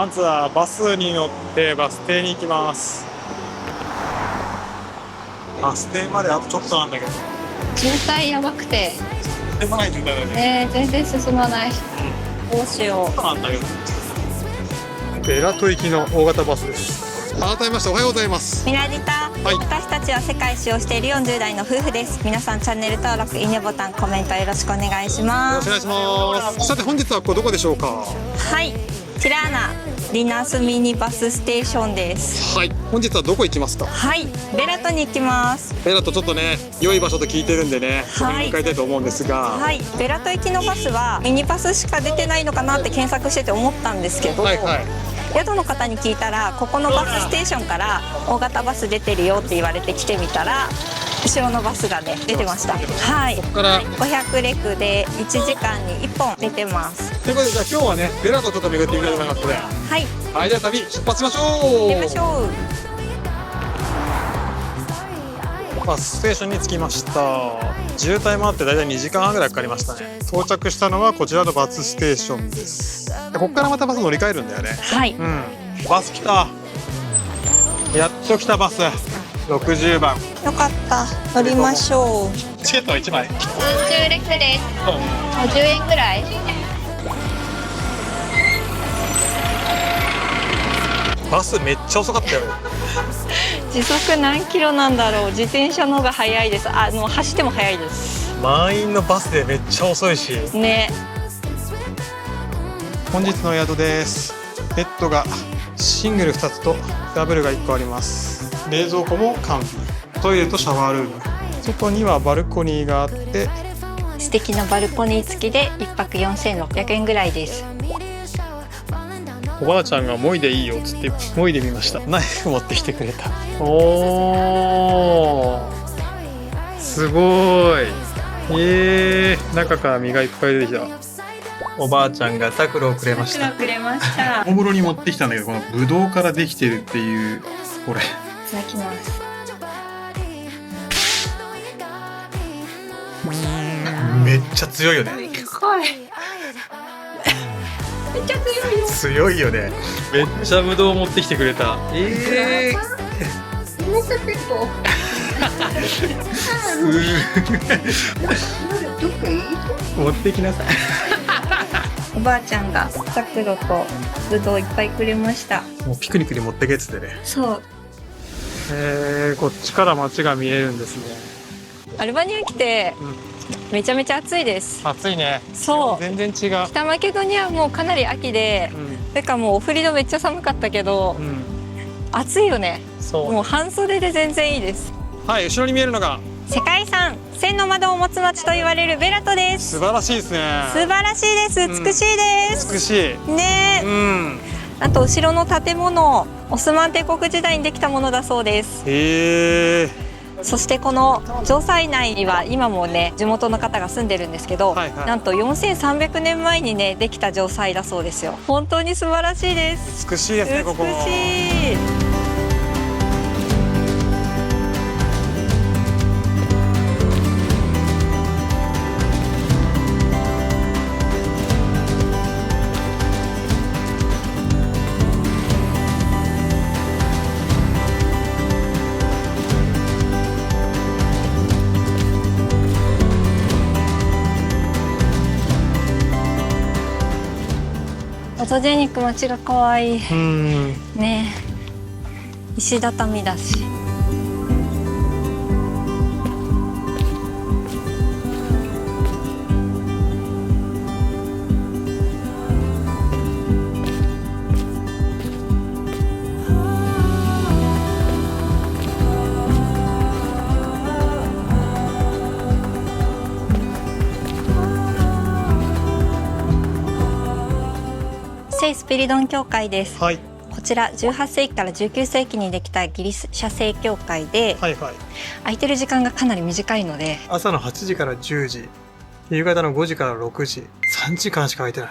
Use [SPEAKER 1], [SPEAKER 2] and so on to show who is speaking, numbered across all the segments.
[SPEAKER 1] まずはバスに乗ってバス停に行きます。バス停まであとちょっとなんだけど、
[SPEAKER 2] 渋滞やばくて、
[SPEAKER 1] 進まない渋滞だね。
[SPEAKER 2] 全然進まない。どうしよう。
[SPEAKER 1] なんだけど。ベラト行きの大型バスです。改めましておはようございます。
[SPEAKER 3] みなじた、私たちは世界一周をしている40代の夫婦です。皆さんチャンネル登録、いいねボタン、コメントよろしくお願いします。
[SPEAKER 1] よろしくお願いします。さて本日はここどこでしょうか。
[SPEAKER 3] はい、ティラーナリナスミニバスステーションです。
[SPEAKER 1] はい、本日はどこ行きますか。
[SPEAKER 3] はい、ベラトに行きます。
[SPEAKER 1] ベラトちょっとね、良い場所と聞いてるんでね、そこに
[SPEAKER 3] はい
[SPEAKER 1] 向かいたいと思うんですが、
[SPEAKER 3] はい、ベラト行きのバスはミニバスしか出てないのかなって検索してて思ったんですけど、
[SPEAKER 1] はいはい、
[SPEAKER 3] 宿の方に聞いたら、ここのバスステーションから大型バス出てるよって言われて来てみたら、後ろのバスがね出てました。はい、
[SPEAKER 1] ここから
[SPEAKER 3] 500レクで1時間に1本出てます。
[SPEAKER 1] ということで、じゃあ今日はねベラトちょっと巡ってみたいと思いますので、
[SPEAKER 3] はい、
[SPEAKER 1] はい、じゃあ旅出発しましょう。
[SPEAKER 3] 行きましょう。
[SPEAKER 1] バスステーションに着きました。渋滞もあってだいたい2時間半ぐらいかかりましたね。到着したのはこちらのバスステーションです。でここからまたバス乗り換えるんだよね。
[SPEAKER 3] はい、
[SPEAKER 1] うん、バス来た。やっと来たバス。60番。
[SPEAKER 3] よかった。乗りましょう。
[SPEAKER 1] チケットは1枚。
[SPEAKER 2] 30レクです。50円ぐらい。
[SPEAKER 1] バスめっちゃ遅かったよ。
[SPEAKER 3] 時速何キロなんだろう。自転車の方が速いです。走っても速いです。
[SPEAKER 1] 満員のバスでめっちゃ遅いし。
[SPEAKER 3] ね。
[SPEAKER 1] 本日の宿です。ベッドがシングル2つとダブルが1個あります。冷蔵庫も完備。トイレとシャワールーム。外にはバルコニーがあって、
[SPEAKER 3] 素敵なバルコニー付きで1泊4600円ぐらいです。
[SPEAKER 1] おばあちゃんがもいでいいよっつってもいでみました。ナイフ持ってきてくれた。おー、すごい。中から実がいっぱい出てきた。おばあちゃんがタクロをくれました。
[SPEAKER 3] くれました。
[SPEAKER 1] お風呂に持ってきたんだけど、このブドウからできてるっていうこれ。
[SPEAKER 3] いただきます。
[SPEAKER 1] めっちゃ強いよね。
[SPEAKER 3] 怖い。めっちゃ強いよ。
[SPEAKER 1] 強いよね。めっちゃブドウ持ってきてくれた。持ってきなさい。
[SPEAKER 3] おばあちゃんがタクロとブドウいっぱいくれました。
[SPEAKER 1] もうピクニックに持ってけっつってね。
[SPEAKER 3] そう。
[SPEAKER 1] こっちから街が見えるんですね。
[SPEAKER 3] アルバニア来て、めちゃめちゃ暑いです。
[SPEAKER 1] 暑いね。
[SPEAKER 3] そう。
[SPEAKER 1] 全然違う。
[SPEAKER 3] 北マケドニアはもうかなり秋で、てかもうオフリドめっちゃ寒かったけど、暑いよね。
[SPEAKER 1] そう。
[SPEAKER 3] もう半袖で全然いいです。
[SPEAKER 1] はい、後ろに見えるのが
[SPEAKER 3] 世界遺産千の窓を持つ町と言われるベラトです。
[SPEAKER 1] 素晴らしいですね。
[SPEAKER 3] 素晴らしいです。美しいです。
[SPEAKER 1] 美しい。
[SPEAKER 3] ねえ。あと後ろの建物、オスマン帝国時代にできたものだそうです。そしてこの城塞内には今もね地元の方が住んでるんですけど、なんと4300年前にねできた城塞だそうですよ。本当に素晴らしいです。
[SPEAKER 1] 美しいですね、ここも。
[SPEAKER 3] 美しい。フォトジェニック街が可愛いね。石畳だし。聖スピリドン教会です。
[SPEAKER 1] はい。
[SPEAKER 3] こちら18世紀から19世紀にできたギリシャ正教会で、空いてる時間がかなり短いので、
[SPEAKER 1] 朝の8時から10時、夕方の5時から6時、3時間しか空いてない。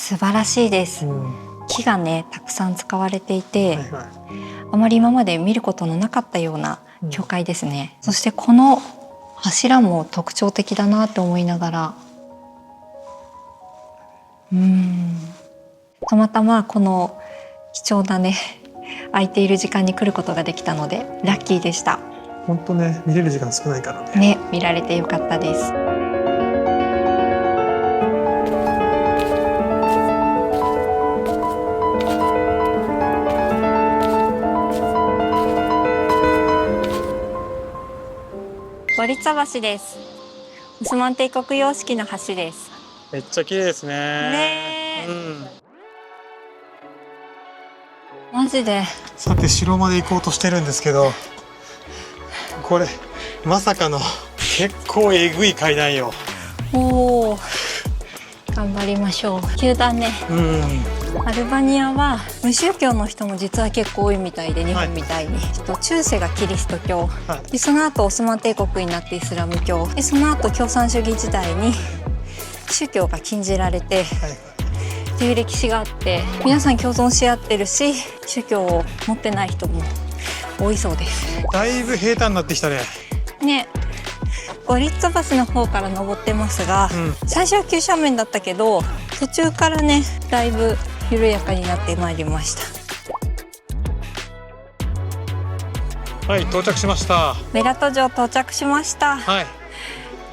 [SPEAKER 3] 素晴らしいです。木がねたくさん使われていて、あまり今まで見ることのなかったような教会ですね。そしてこの柱も特徴的だなと思いながら、たまたまこの貴重なね空いている時間に来ることができたのでラッキーでした。
[SPEAKER 1] 本当ね、見れる時間少ないからね。
[SPEAKER 3] ね、見られてよかったです。ゴリッツァ橋です。オスマン帝国様式の橋です。
[SPEAKER 1] めっちゃ綺麗ですね。
[SPEAKER 3] ねマジで。
[SPEAKER 1] さて城まで行こうとしてるんですけど、これまさかの結構えぐい階段よ。
[SPEAKER 3] おお、頑張りましょう。急だね。アルバニアは無宗教の人も実は結構多いみたいで、日本みたいに、中世がキリスト教、でその後オスマン帝国になってイスラム教で、その後共産主義時代に宗教が禁じられて、っていう歴史があって、皆さん共存し合ってるし、宗教を持ってない人も多いそうです。
[SPEAKER 1] だいぶ平坦になってきたね。
[SPEAKER 3] ね、ゴリッツァ橋の方から登ってますが、最初は急斜面だったけど途中からねだいぶ緩やかになってまいりました。
[SPEAKER 1] はい、到着しました。
[SPEAKER 3] ベラト城到着しました。
[SPEAKER 1] はい、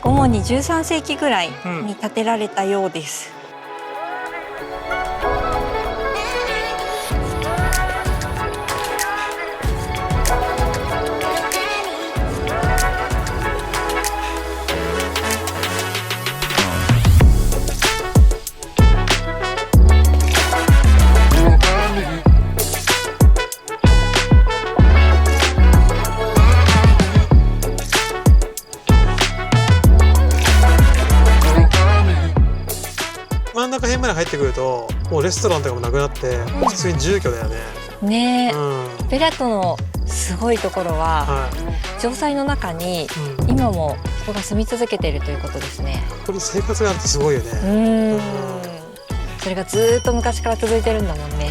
[SPEAKER 3] 主に13世紀ぐらいに建てられたようです。
[SPEAKER 1] 真ん中辺まで入ってくるともうレストランとかもなくなって普通に住居だよね。
[SPEAKER 3] ねえ、ベラトのすごいところは、城塞の中に今も人が住み続けているということですね。
[SPEAKER 1] これ生活があるってすごいよね。
[SPEAKER 3] それがずっと昔から続いてるんだもんね。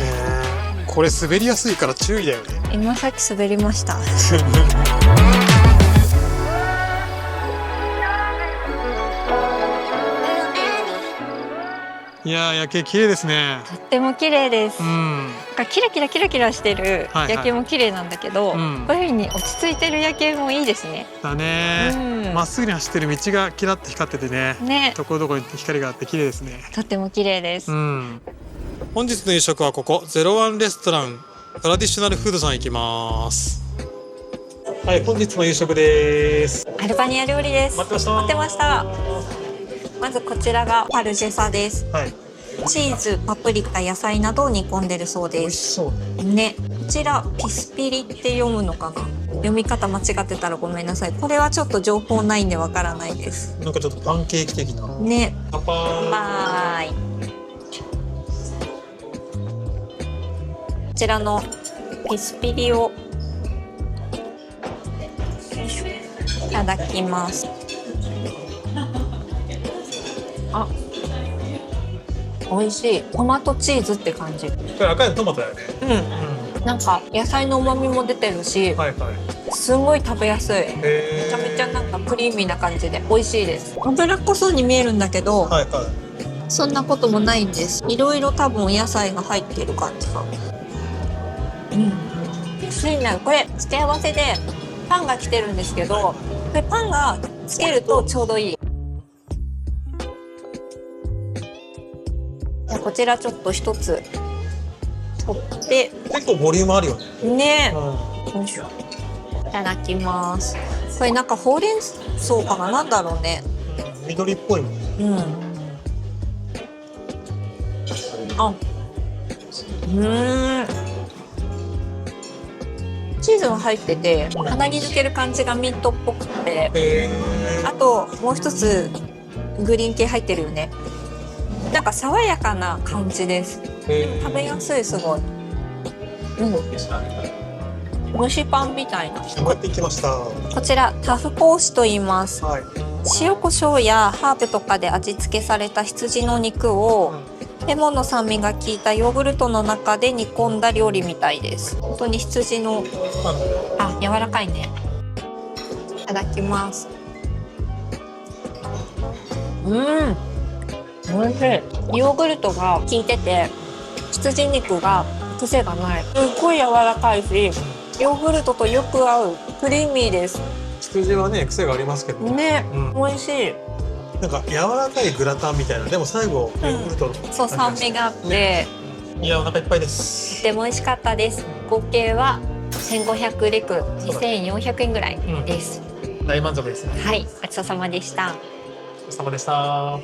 [SPEAKER 1] これ滑りやすいから注意だよね。
[SPEAKER 3] 今さっき滑りました
[SPEAKER 1] いやー、夜景綺麗ですね。
[SPEAKER 3] とっても綺麗です。キラキラキラキラしてる夜景も綺麗なんだけど、こういう風に落ち着いてる夜景もいいですね。
[SPEAKER 1] だね。まっすぐに走ってる道がキラッと光っててね。ところどころに光があって綺麗ですね。
[SPEAKER 3] とっても綺麗です。
[SPEAKER 1] 本日の夕食はここ01レストラントラディショナルフードさん行きます。はい、本日の夕食です。
[SPEAKER 3] アルバニア料理です。
[SPEAKER 1] 待ってました。
[SPEAKER 3] 待ってました。まずこちらがパルジェサです。チーズ、パプリカ、野菜などを煮込んでるそうです。ね、こちらピスピリって読むのかな。読み方間違ってたらごめんなさい。これはちょっと情報ないんでわからないです。
[SPEAKER 1] なんかちょっとパンケーキ的な。
[SPEAKER 3] ね。
[SPEAKER 1] 乾杯。
[SPEAKER 3] こちらのピスピリをいただきます。あ、美味しい。トマトチーズって感じ。
[SPEAKER 1] これ赤いのトマトだよね。
[SPEAKER 3] なんか野菜の旨味も出てるし、すんごい食べやすい。めちゃめちゃなんかクリーミーな感じで美味しいです。脂っこそうに見えるんだけど、そんなこともないんです。いろいろ多分お野菜が入っている感じが。安いな。これ付け合わせでパンが来てるんですけど、これパンがつけるとちょうどいい。こちらちょっと一つ取って
[SPEAKER 1] 結構ボリュームあるよね。
[SPEAKER 3] ね。よいしょ。いただきます。これなんかほうれん草かな、なんだろうね。
[SPEAKER 1] 緑っぽいもんね。チ
[SPEAKER 3] ーズが入ってて鼻に抜ける感じがミントっぽくて、あともう一つグリーン系入ってるよね。なんか爽やかな感じです。食べやすい、すごい。蒸しパンみたいな。
[SPEAKER 1] 買ってきました。
[SPEAKER 3] こちらタフコーシと言います。塩コショウやハーブとかで味付けされた羊の肉をレモンの酸味が効いたヨーグルトの中で煮込んだ料理みたいです。本当に羊の、柔らかいね。いただきます。美味しい。ヨーグルトが効いてて、羊肉が癖がない。すっごい柔らかいし、ヨーグルトとよく合う。クリーミーです。
[SPEAKER 1] 羊はね、癖がありますけど
[SPEAKER 3] ね、美味しい。
[SPEAKER 1] なんか柔らかいグラタンみたいな。でも最後ヨーグルトの、
[SPEAKER 3] そう、酸味があって、
[SPEAKER 1] いや、お腹いっぱいです。
[SPEAKER 3] とても美味しかったです。合計は1500レク、2400円ぐらいです。
[SPEAKER 1] 大満足ですね。
[SPEAKER 3] はい、ごちそうさまでした。
[SPEAKER 1] ごちそうさまでした。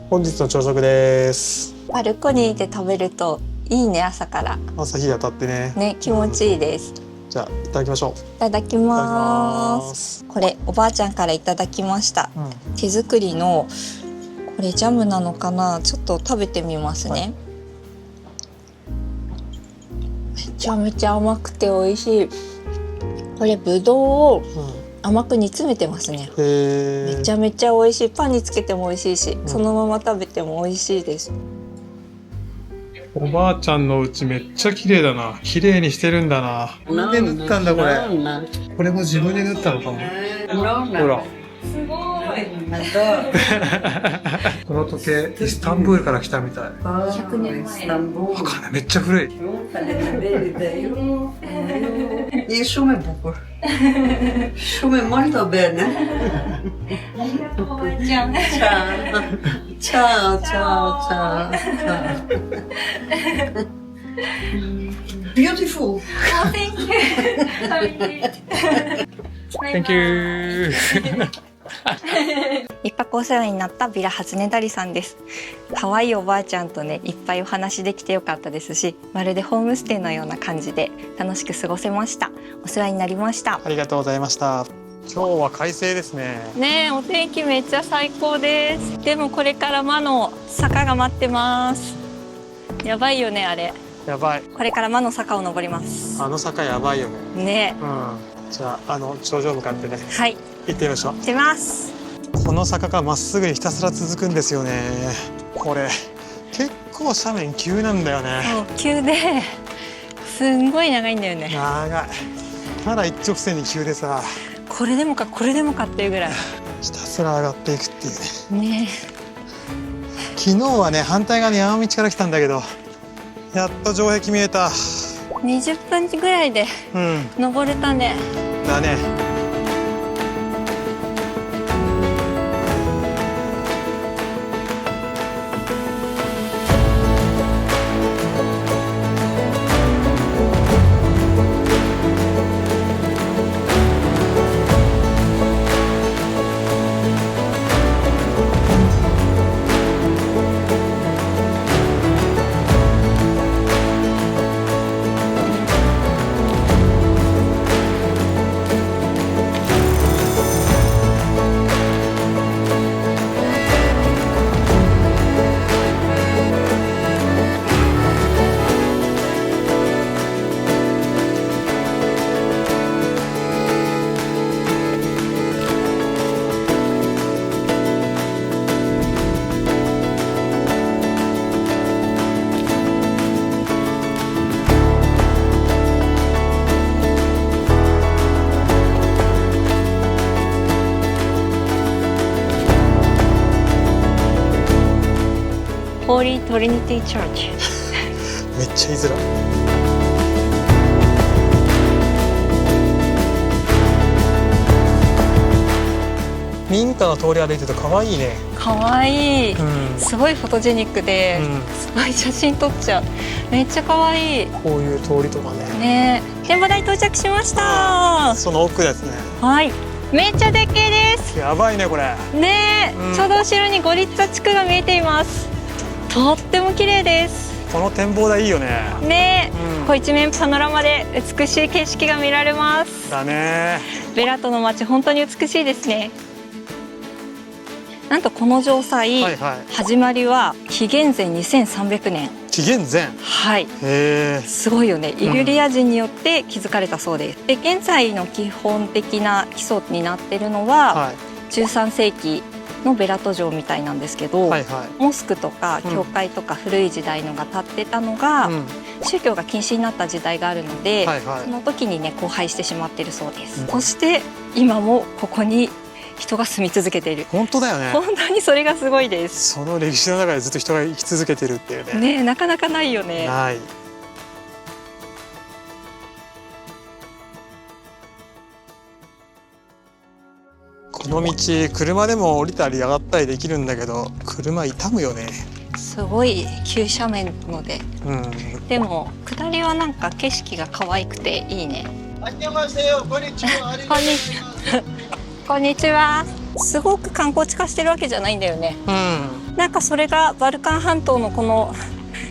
[SPEAKER 1] 本日の朝食です。
[SPEAKER 3] バルコニーで食べるといいね、朝から。
[SPEAKER 1] 朝日当たってね。
[SPEAKER 3] ね、気持ちいいです。
[SPEAKER 1] じゃあ、いただきましょう。
[SPEAKER 3] いただきます。これ、おばあちゃんからいただきました。手作りの、これジャムなのかな、ちょっと食べてみますね。めちゃめちゃ甘くて美味しい。これぶどうを甘く煮詰めてますね。めちゃめちゃ美味しい。パンにつけても美味しいし、そのまま食べても美味しいです。
[SPEAKER 1] おばあちゃんの家めっちゃ綺麗だな。綺麗にしてるんだな。なんで塗ったんだこれ。これも自分で塗ったのかも。ほら。すごい。この時計イスタンブールから来たみたい。
[SPEAKER 3] 100年前。
[SPEAKER 1] わかんない。めっちゃ古い。
[SPEAKER 4] Shumë molto bene. Ciao, ciao, ciao, ciao. Beautiful.
[SPEAKER 3] Oh, thank you.
[SPEAKER 1] Thank you.
[SPEAKER 3] 一泊お世話になったビラハズネダリさんです。可愛いおばあちゃんとね、いっぱいお話できてよかったですし、まるでホームステイのような感じで楽しく過ごせました。お世話になりました。
[SPEAKER 1] ありがとうございました。今日は快晴ですね。
[SPEAKER 3] ねえ、お天気めっちゃ最高です。でもこれから魔の坂が待ってます。やばいよね、あれ。
[SPEAKER 1] やばい。
[SPEAKER 3] これから魔の坂を登ります。
[SPEAKER 1] あの坂やばいよね。
[SPEAKER 3] ね。
[SPEAKER 1] じゃあ、頂上向かってね。
[SPEAKER 3] はい。
[SPEAKER 1] 行ってみましょう。
[SPEAKER 3] 行ってます。
[SPEAKER 1] この坂がまっすぐにひたすら続くんですよね。これ結構斜面急なんだよね。
[SPEAKER 3] そう、急ですんごい長いんだよね。
[SPEAKER 1] 長い。まだ一直線に急でさ、
[SPEAKER 3] これでもかこれでもかっていうぐらい
[SPEAKER 1] ひたすら上がっていくっていうね。
[SPEAKER 3] ね。
[SPEAKER 1] 昨日はね、反対側に山道から来たんだけど、やっと城壁見えた。
[SPEAKER 3] 20分ぐらいで登れたね。
[SPEAKER 1] だね。
[SPEAKER 3] ホーリートリニティチャーチ。
[SPEAKER 1] めっちゃ言いづらい。民家の通り歩いてると可愛いね。
[SPEAKER 3] 可愛い、すごいフォトジェニックで、すごい写真撮っちゃう。めっちゃ可愛い。
[SPEAKER 1] こういう通りとかね。
[SPEAKER 3] ね、展望台到着しました。
[SPEAKER 1] その奥ですね。
[SPEAKER 3] はい。めっちゃ絶景です。
[SPEAKER 1] やばいねこれ。
[SPEAKER 3] ね、ちょうど後ろにゴリッツァ地区が見えています。とっても綺麗です。
[SPEAKER 1] この展望台いいよね。
[SPEAKER 3] ね、こう一面パノラマで美しい景色が見られます。
[SPEAKER 1] だね。
[SPEAKER 3] ベラトの街本当に美しいですね。なんとこの城塞、始まりは紀元前2300年。
[SPEAKER 1] 紀元前。
[SPEAKER 3] はい。すごいよね。イリュリア人によって築かれたそうです。で、現在の基本的な基礎になっているのは、13世紀のベラト城みたいなんですけど、
[SPEAKER 1] はいはい。
[SPEAKER 3] モスクとか教会とか古い時代のが建ってたのが、
[SPEAKER 1] うん。
[SPEAKER 3] 宗教が禁止になった時代があるので、
[SPEAKER 1] はいはい
[SPEAKER 3] その時にね荒廃してしまってるそうです、
[SPEAKER 1] うん
[SPEAKER 3] そして今もここに人が住み続けている。
[SPEAKER 1] 本当だよね。
[SPEAKER 3] 本当にそれがすごいです
[SPEAKER 1] その歴史の中でずっと人が生き続けてるっていうね。
[SPEAKER 3] ねえ、なかなかないよね。
[SPEAKER 1] ない。この道車でも降りたり上がったりできるんだけど、車傷むよね。
[SPEAKER 3] すごい急斜面ので、
[SPEAKER 1] うん。
[SPEAKER 3] でも下りはなんか景色が可愛くていいね。こんにちは。こんにちは。すごく観光地化してるわけじゃないんだよね。
[SPEAKER 1] うん。
[SPEAKER 3] なんかそれがバルカン半島のこの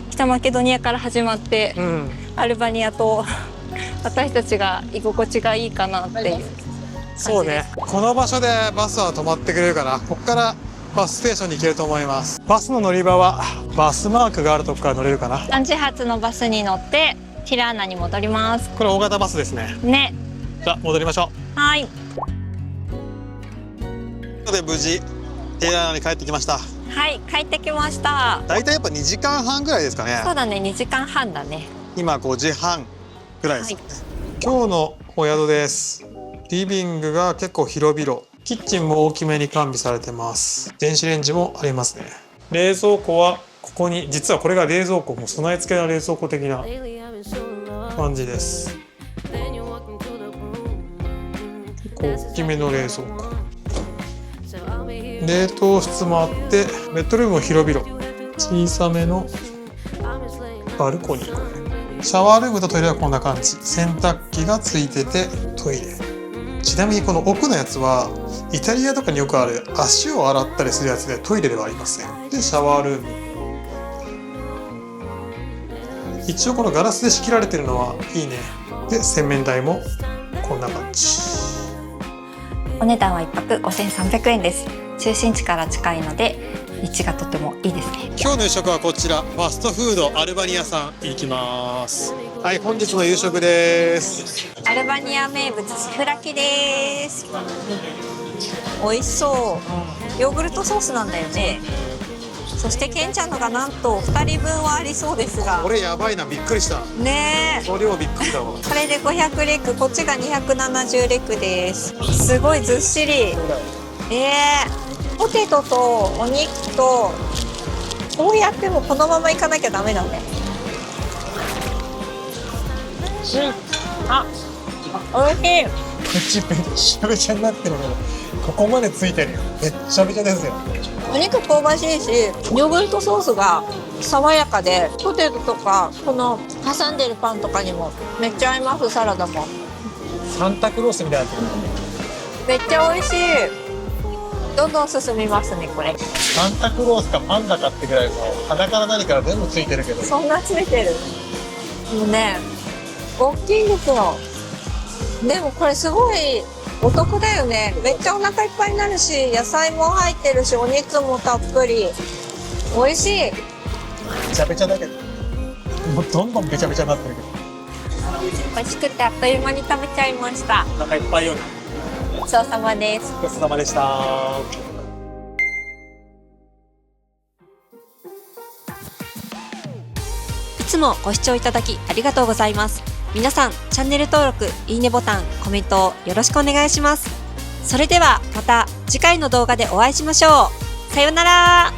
[SPEAKER 3] 北マケドニアから始まって、
[SPEAKER 1] うん。
[SPEAKER 3] アルバニアと私たちが居心地がいいかなっていう。
[SPEAKER 1] そうね。この場所でバスは止まってくれるから、ここからバスステーションに行けると思います。バスの乗り場はバスマークがあるとこから乗れるかな。
[SPEAKER 3] 3時発のバスに乗ってティラーナに戻ります
[SPEAKER 1] これ大型バスですね。
[SPEAKER 3] ね。
[SPEAKER 1] じゃあ戻りましょう。
[SPEAKER 3] はい
[SPEAKER 1] で無事ティラーナに帰ってきました。
[SPEAKER 3] はい帰ってきました。
[SPEAKER 1] だいたいやっぱ2時間半ぐらいですかね。
[SPEAKER 3] そうだね、2時間半だね。
[SPEAKER 1] 今5時半ぐらいですね、今日のお宿です。リビングが結構広々、キッチンも大きめに完備されてます。電子レンジもありますね。冷蔵庫はここに、実はこれが冷蔵庫、もう備え付けの冷蔵庫的な感じです。結構大きめの冷蔵庫、冷凍室もあって、ベッドルームも広々、小さめのバルコニー、シャワールームとトイレはこんな感じ。洗濯機がついててトイレ。ちなみにこの奥のやつはイタリアとかによくある足を洗ったりするやつで、トイレではありません。でシャワールーム、一応このガラスで仕切られてるのはいいね。で洗面台もこんな感じ。
[SPEAKER 3] お値段は1泊5300円です。中心地から近いので立地がとてもいいですね。
[SPEAKER 1] 今日の夕食はこちら、ファストフードアルバニアさん行きます。はい、本日の夕食です。
[SPEAKER 3] アルバニア名物シフラキです。美味しそう。ヨーグルトソースなんだよね。そしてケンちゃんのがなんと2人分はありそうですが、
[SPEAKER 1] これやばいな、びっくりした。
[SPEAKER 3] ねえ、
[SPEAKER 1] これはびっくりだわ。
[SPEAKER 3] これで500レック、こっちが270レックです。すごいずっしり。ポテトとお肉とこうやってもこのままいかなきゃダメだね。あ、おいしい。
[SPEAKER 1] 口べっちゃべちゃになってるけど、ここまでついてるよ。べっちゃべちゃですよ。
[SPEAKER 3] お肉香ばしいし、ヨーグルトソースが爽やかで、ポテトとかこの挟んでるパンとかにもめっちゃ合います。サラダも
[SPEAKER 1] サンタクロースみたいな。
[SPEAKER 3] めっちゃ美味しい。どんどん進みますねこれ。
[SPEAKER 1] サンタクロースかパンダかってぐらいの鼻から何から全部ついてるけど。
[SPEAKER 3] そんなついてる。もうね、大きいんですよ。でもこれすごいお得だよね。めっちゃお腹いっぱいになるし、野菜も入ってるし、お肉もたっぷり。美味しい。
[SPEAKER 1] べちゃべちゃだけど。もうどんどんべちゃべちゃになってるけど。
[SPEAKER 3] 美味しくてあっという間に食べちゃいました。
[SPEAKER 1] お腹いっぱいよね。
[SPEAKER 3] ごちそうさまです。
[SPEAKER 1] ごちそうさまでした。
[SPEAKER 3] いつもご視聴いただきありがとうございます。皆さん、チャンネル登録、いいねボタン、コメントをよろしくお願いします。それではまた次回の動画でお会いしましょう。さようなら。